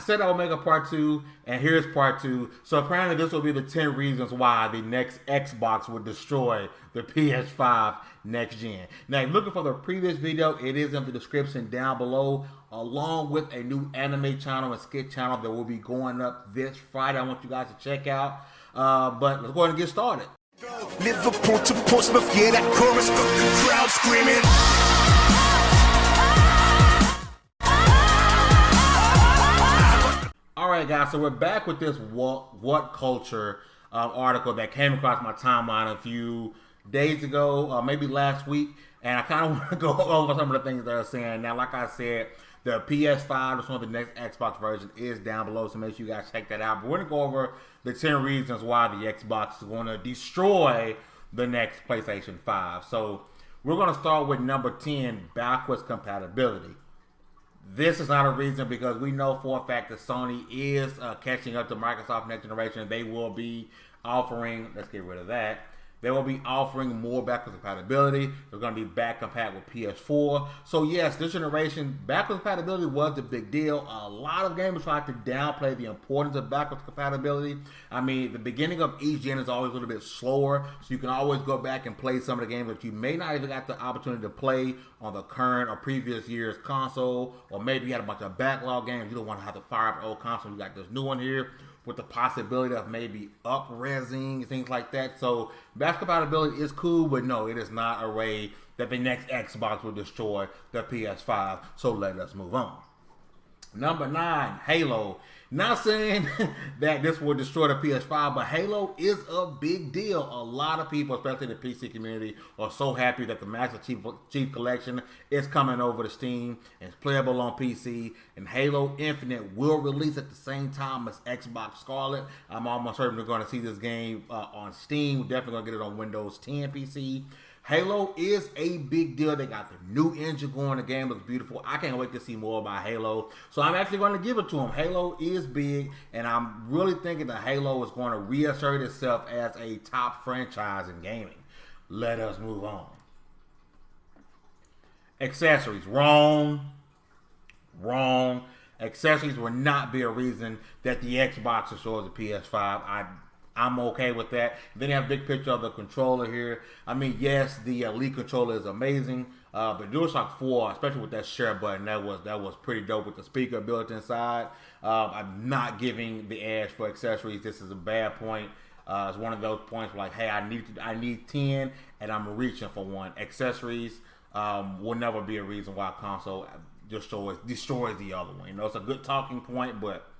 said I would make a part 2, and here's part 2. So apparently this will be the 10 reasons why the next Xbox would destroy the PS5 next gen. Now, if you're looking for the previous video, it is in the description down below, along with a new anime channel and skit channel that will be going up this Friday. I want you guys to check out. But let's go ahead and get started. Liverpool to Portsmouth, yeah, that chorus, the crowd screaming. Alright guys, so we're back with this What Culture article that came across my timeline a few days ago, maybe last week, and I kind of want to go over some of the things they're saying. Now, like I said, the PS5, which one of the next Xbox version, is down below, so make sure you guys check that out. But we're going to go over the 10 reasons why the Xbox is going to destroy the next PlayStation 5. So we're going to start with number 10, backwards compatibility. This is not a reason because we know for a fact that Sony is catching up to Microsoft next generation. They will be offering, let's get rid of that. They will be offering more backwards compatibility. They're going to be back compatible with PS4. So yes, this generation, backwards compatibility was the big deal. A lot of gamers tried to downplay the importance of backwards compatibility. I mean, the beginning of each gen is always a little bit slower, so you can always go back and play some of the games that you may not even got the opportunity to play on the current or previous year's console, or maybe you had a bunch of backlog games. You don't want to have to fire up an old console. You got this new one here with the possibility of maybe up-resing, things like that. So backwards compatibility is cool, but no, it is not a way that the next Xbox will destroy the PS5. So let us move on. Number 9, Halo. Not saying that this will destroy the PS5, but Halo is a big deal. A lot of people, especially the PC community, are so happy that the Master Chief Collection is coming over to Steam and it's playable on PC. And Halo Infinite will release at the same time as Xbox Scarlett. I'm almost certain we're going to see this game on Steam. We're definitely going to get it on Windows 10 PC. Halo is a big deal. They got the new engine going. The game looks beautiful. I can't wait to see more about Halo. So I'm actually going to give it to them. Halo is big, and I'm really thinking that Halo is going to reassert itself as a top franchise in gaming. Let us move on. Accessories. Wrong. Accessories will not be a reason that the Xbox destroys the PS5. I'm okay with that. Then you have a big picture of the controller here. I mean, yes, the Elite controller is amazing, but DualShock 4, especially with that share button, that was pretty dope with the speaker built inside. I'm not giving the edge for accessories. This is a bad point. It's one of those points where, like, hey, I need 10, and I'm reaching for one. Accessories will never be a reason why a console destroys the other one. You know, it's a good talking point, but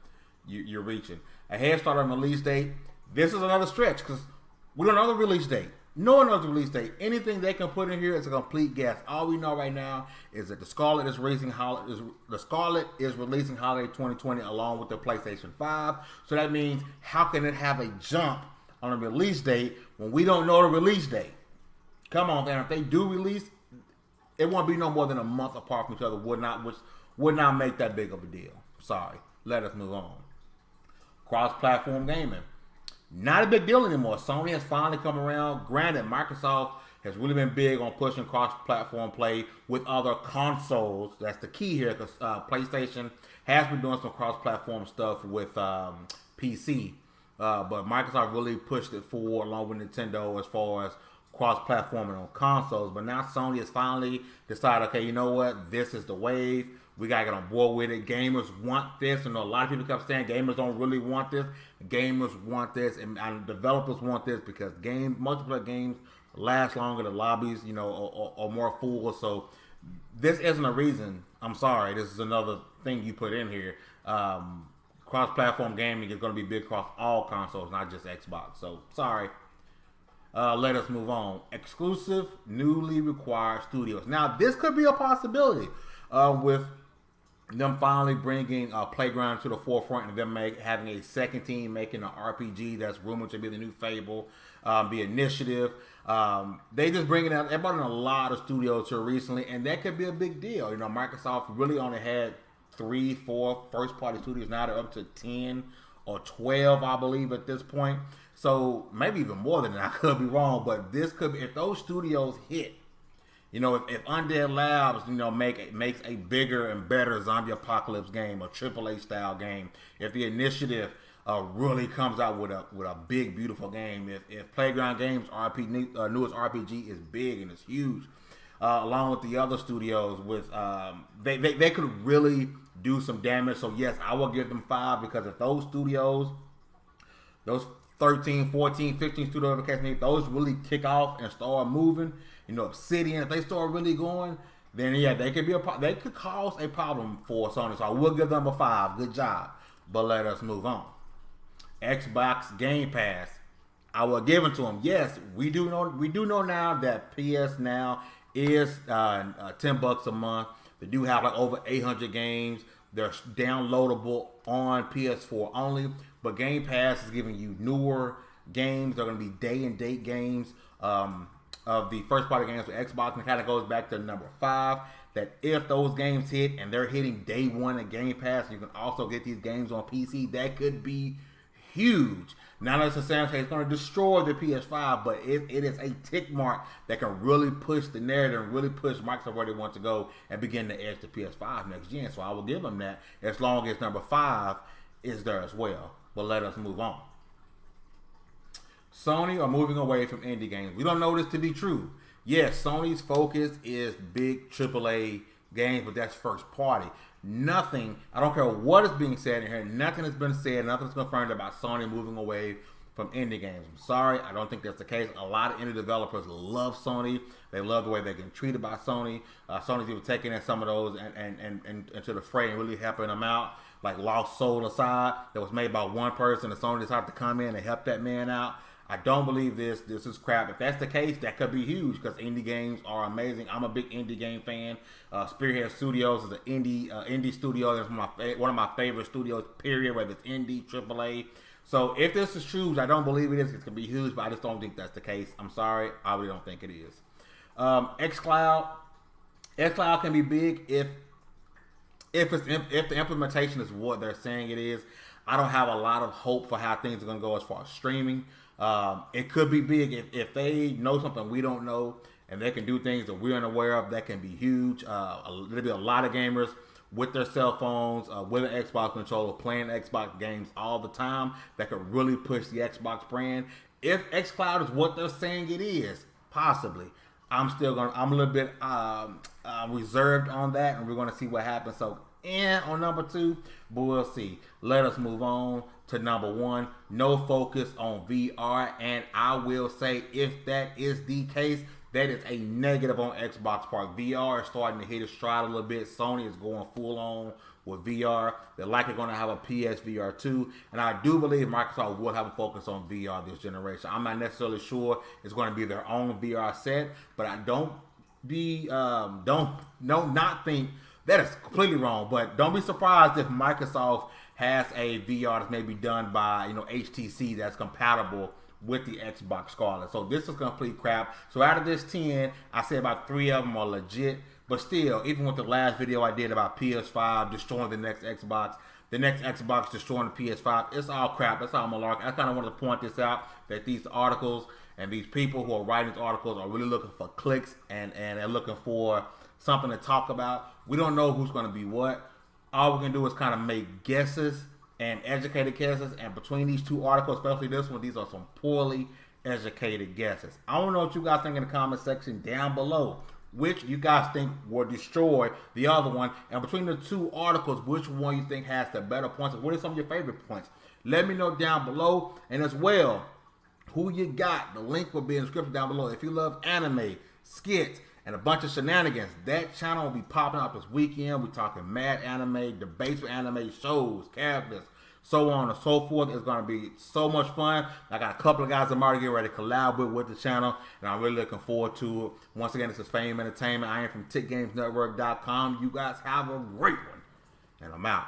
you're reaching. A head start on release date. This is another stretch because we don't know the release date. No one knows the release date. Anything they can put in here is a complete guess. All we know right now is that the Scarlett is releasing holiday 2020 along with the PlayStation 5. So that means how can it have a jump on a release date when we don't know the release date? Come on, man. If they do release, it won't be no more than a month apart from each other. Which would not make that big of a deal. Sorry. Let us move on. Cross-platform gaming. Not a big deal anymore. Sony has finally come around. Granted, Microsoft has really been big on pushing cross-platform play with other consoles. That's the key here because PlayStation has been doing some cross-platform stuff with PC. But Microsoft really pushed it forward along with Nintendo as far as cross-platforming on consoles. But now Sony has finally decided, okay, you know what? This is the wave. We got to get on board with it. Gamers want this. And a lot of people kept saying gamers don't really want this. Gamers want this. And developers want this because multiplayer games last longer. The lobbies, you know, are more full. So this isn't a reason. I'm sorry. This is another thing you put in here. Cross-platform gaming is going to be big across all consoles, not just Xbox. So sorry. Let us move on. Exclusive, newly required studios. Now, this could be a possibility with them finally bringing Playground to the forefront and them having a second team making an RPG that's rumored to be the new Fable, the Initiative. They just bringing out, they brought in a lot of studios here recently, and that could be a big deal. You know, Microsoft really only had 3-4 first-party studios. Now they're up to 10 or 12, I believe, at this point. So maybe even more than that. I could be wrong, but this could be, if those studios hit, You know, if Undead Labs, you know, makes a bigger and better zombie apocalypse game, a AAA style game, if the initiative really comes out with a big, beautiful game, if Playground Games newest RPG is big and it's huge, along with the other studios, with they could really do some damage. So yes, I will give them 5, because if those studios, those 13, 14, 15 studios, if those really kick off and start moving, you know, Obsidian, if they start really going, then yeah, they could cause a problem for Sony. So I will give them a 5. Good job. But let us move on. Xbox Game Pass, I will give it to them. Yes, we do know now that PS Now is $10 a month. They do have like over 800 games. They're downloadable on PS4 only, but Game Pass is giving you newer games. They're going to be day and date games of the first party games for Xbox, and it kind of goes back to number 5, that if those games hit and they're hitting day one in Game Pass, you can also get these games on PC. That could be huge. Not necessarily it's going to destroy the PS5, but it is a tick mark that can really push the narrative and really push Microsoft where they want to go and begin to edge the PS5 next gen. So I will give them that, as long as number 5 is there as well. But let us move on. Sony are moving away from indie games. We don't know this to be true. Yes, Sony's focus is big AAA games, but that's first party. Nothing, I don't care what is being said in here, nothing has been said, nothing's confirmed about Sony moving away from indie games. I'm sorry, I don't think that's the case. A lot of indie developers love Sony. They love the way they're getting treated by Sony. Sony's even taking in some of those and into the fray and really helping them out. Like Lost Soul Aside, that was made by one person, and Sony decided to come in and help that man out. I don't believe this. This is crap. If that's the case, that could be huge, because indie games are amazing. I'm a big indie game fan. Spearhead Studios is an indie studio. That's one of my favorite studios, period, whether it's indie, AAA. So if this is true, I don't believe it is. It's going to be huge, but I just don't think that's the case. I'm sorry. I really don't think it is. XCloud can be big if the implementation is what they're saying it is. I don't have a lot of hope for how things are going to go as far as streaming. It could be big if they know something we don't know, and they can do things that we're unaware of. That can be huge. There'll be a lot of gamers with their cell phones, with an Xbox controller, playing Xbox games all the time. That could really push the Xbox brand. If XCloud is what they're saying it is, possibly. I'm a little bit reserved on that, and we're gonna see what happens. So, on number 2, but we'll see. Let us move on to number 1. No focus on VR, and I will say, if that is the case, that is a negative on Xbox part. VR is starting to hit its stride a little bit. Sony is going full on with VR. They're likely going to have a PSVR 2, and I do believe Microsoft will have a focus on VR this generation. I'm not necessarily sure it's going to be their own VR set, but I don't think that is completely wrong. But don't be surprised if Microsoft has a VR that's maybe done by HTC that's compatible with the Xbox Scarlett. So this is complete crap. So out of this 10, I say about 3 of them are legit. But still, even with the last video I did about PS5 destroying the next Xbox destroying the PS5, it's all crap. That's all malarkey. I kind of want to point this out, that these articles and these people who are writing these articles are really looking for clicks, and they're looking for something to talk about. We don't know who's going to be what. All we can do is kind of make guesses and educated guesses. And between these 2 articles, especially this one, these are some poorly educated guesses. I don't know what you guys think in the comment section down below. Which you guys think will destroy the other one. And between the 2 articles, which one you think has the better points? What are some of your favorite points? Let me know down below. And as well, who you got. The link will be in the description down below. If you love anime, skits, and a bunch of shenanigans, that channel will be popping up this weekend. We're talking mad anime, debates with anime, shows, characters, so on and so forth. It's going to be so much fun. I got a couple of guys I'm already getting ready to collab with the channel, and I'm really looking forward to it. Once again, this is Fame Entertainment. I am from TiCNetwork.com. You guys have a great one, and I'm out.